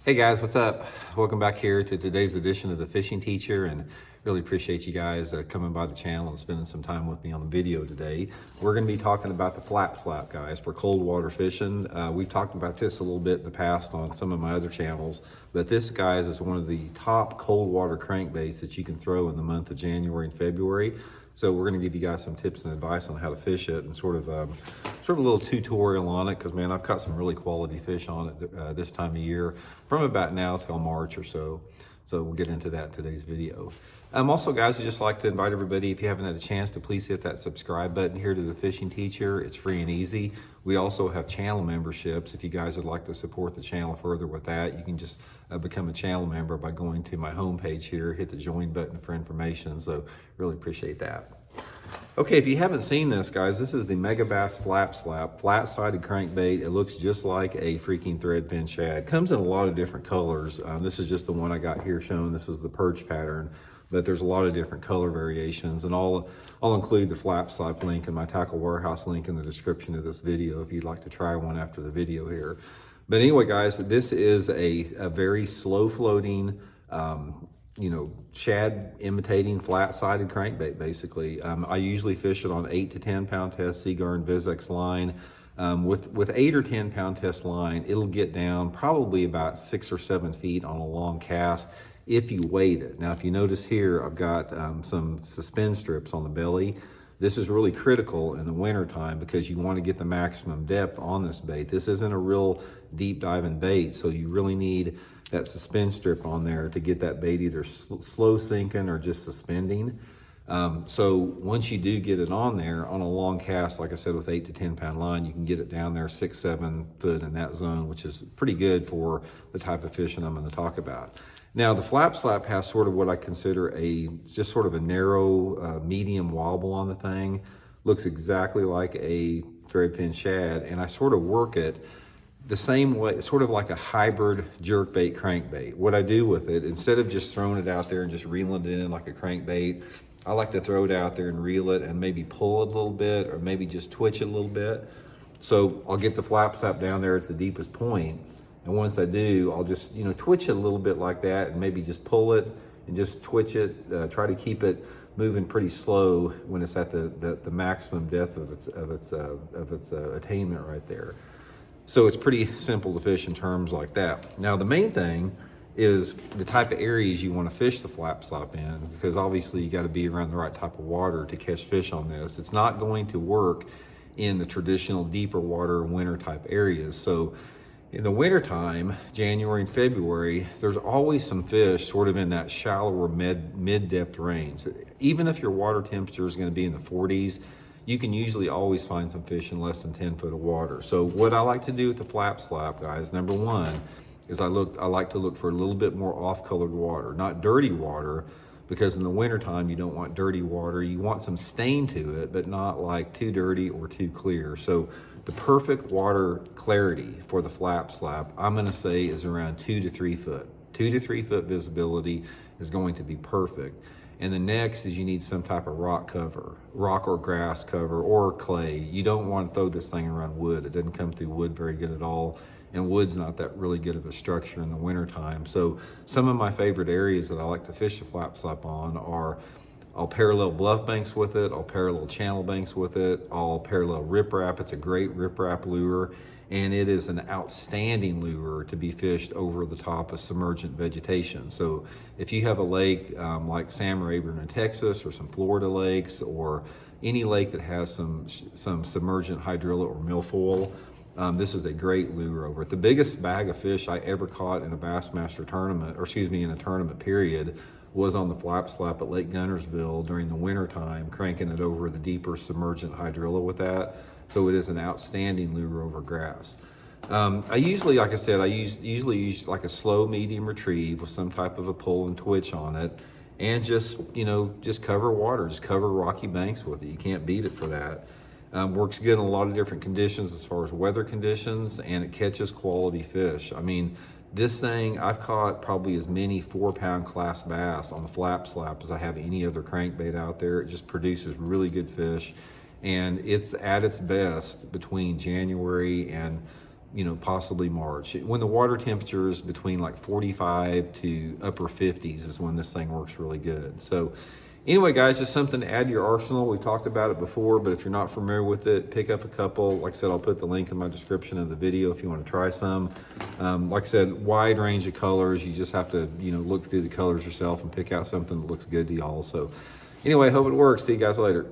Hey guys, what's up? Welcome back here to today's edition of the Fishing Teacher, and really appreciate you guys coming by the channel and spending some time with me on the video today. We're going to be talking about the flap slap, guys, for cold water fishing. We've talked about this a little bit in the past on some of my other channels, but this, guys, is one of the top cold water crankbaits that you can throw in the month of January and February. So we're going to give you guys some tips and advice on how to fish it, and sort of a little tutorial on it, because man, I've caught some really quality fish on it this time of year from about now till March or so. So we'll get into that in today's video. Also, guys, I'd just like to invite everybody, if you haven't had a chance, to please hit that subscribe button here to the Fishing Teacher. It's free and easy. We also have channel memberships. If you guys would like to support the channel further with that, you can just become a channel member by going to my homepage here, hit the join button for information. So really appreciate that. Okay, if you haven't seen this, guys, this is the Mega Bass Flap Slap, flat-sided crankbait. It looks just like a freaking threadfin shad. Comes in a lot of different colors. This is just the one I got here shown. This is the perch pattern, but there's a lot of different color variations, and I'll include the flap slap link and my tackle warehouse link in the description of this video if you'd like to try one after the video here. But anyway, guys, this is a very slow floating, shad imitating flat-sided crankbait, basically. I usually fish it on 8 to 10 pound test Seaguar Vizex line. With 8 or 10 pound test line, it'll get down probably about 6 or 7 feet on a long cast if you weight it. Now, if you notice here, I've got some suspend strips on the belly. This is really critical in the winter time because you want to get the maximum depth on this bait. This isn't a real deep diving bait, so you really need that suspend strip on there to get that bait either slow sinking or just suspending. So once you do get it on there on a long cast, like I said, with 8 to 10 pound line, you can get it down there 6-7 foot in that zone, which is pretty good for the type of fishing I'm going to talk about. Now, the flap slap has sort of what I consider just sort of a narrow, medium wobble on the thing. Looks exactly like a threadfin shad, and I sort of work it the same way, sort of like a hybrid jerkbait crankbait. What I do with it, instead of just throwing it out there and just reeling it in like a crankbait, I like to throw it out there and reel it and maybe pull it a little bit, or maybe just twitch it a little bit. So I'll get the flap slap down there at the deepest point, and once I do, I'll just twitch it a little bit like that, and maybe just pull it and just twitch it. Try to keep it moving pretty slow when it's at the maximum depth of its attainment right there. So it's pretty simple to fish in terms like that. Now, the main thing is the type of areas you want to fish the flap slap in, because obviously you got to be around the right type of water to catch fish on this. It's not going to work in the traditional deeper water winter type areas. So in the winter time, January and February, there's always some fish sort of in that shallower mid-depth range. Even if your water temperature is going to be in the 40s, you can usually always find some fish in less than 10 foot of water. So what I like to do with the flap slap, guys, number one, is I like to look for a little bit more off-colored water, not dirty water, because in the wintertime you don't want dirty water. You want some stain to it, but not like too dirty or too clear. So the perfect water clarity for the flap slap, I'm gonna say, is around 2 to 3 foot. 2 to 3 foot visibility is going to be perfect. And the next is you need some type of rock or grass cover, or clay. You don't want to throw this thing around wood. It doesn't come through wood very good at all. And wood's not that really good of a structure in the wintertime. So some of my favorite areas that I like to fish the flap slap on are, I'll parallel bluff banks with it, I'll parallel channel banks with it, I'll parallel riprap. It's a great riprap lure, and it is an outstanding lure to be fished over the top of submergent vegetation. So if you have a lake like Sam Rayburn in Texas, or some Florida lakes, or any lake that has some submergent hydrilla or milfoil, this is a great lure over it. The biggest bag of fish I ever caught in a Bassmaster tournament, or excuse me, in a tournament period, was on the flap slap at Lake Gunnersville during the winter time, cranking it over the deeper submergent hydrilla with that. So it is an outstanding lure over grass. I usually, like I said, usually use like a slow medium retrieve with some type of a pull and twitch on it, and just cover water, just cover rocky banks with it. You can't beat it for that. Works good in a lot of different conditions as far as weather conditions, and it catches quality fish. I mean, this thing, I've caught probably as many 4 pound class bass on the flap slap as I have any other crankbait out there. It just produces really good fish, and it's at its best between January and you know, possibly March. When the water temperature is between like 45 to upper 50s is when this thing works really good. So anyway, guys, just something to add to your arsenal. We talked about it before, but if you're not familiar with it, pick up a couple. Like I said, I'll put the link in my description of the video if you want to try some. Like I said, wide range of colors. You just have to, you know, look through the colors yourself and pick out something that looks good to y'all. So anyway, hope it works. See you guys later.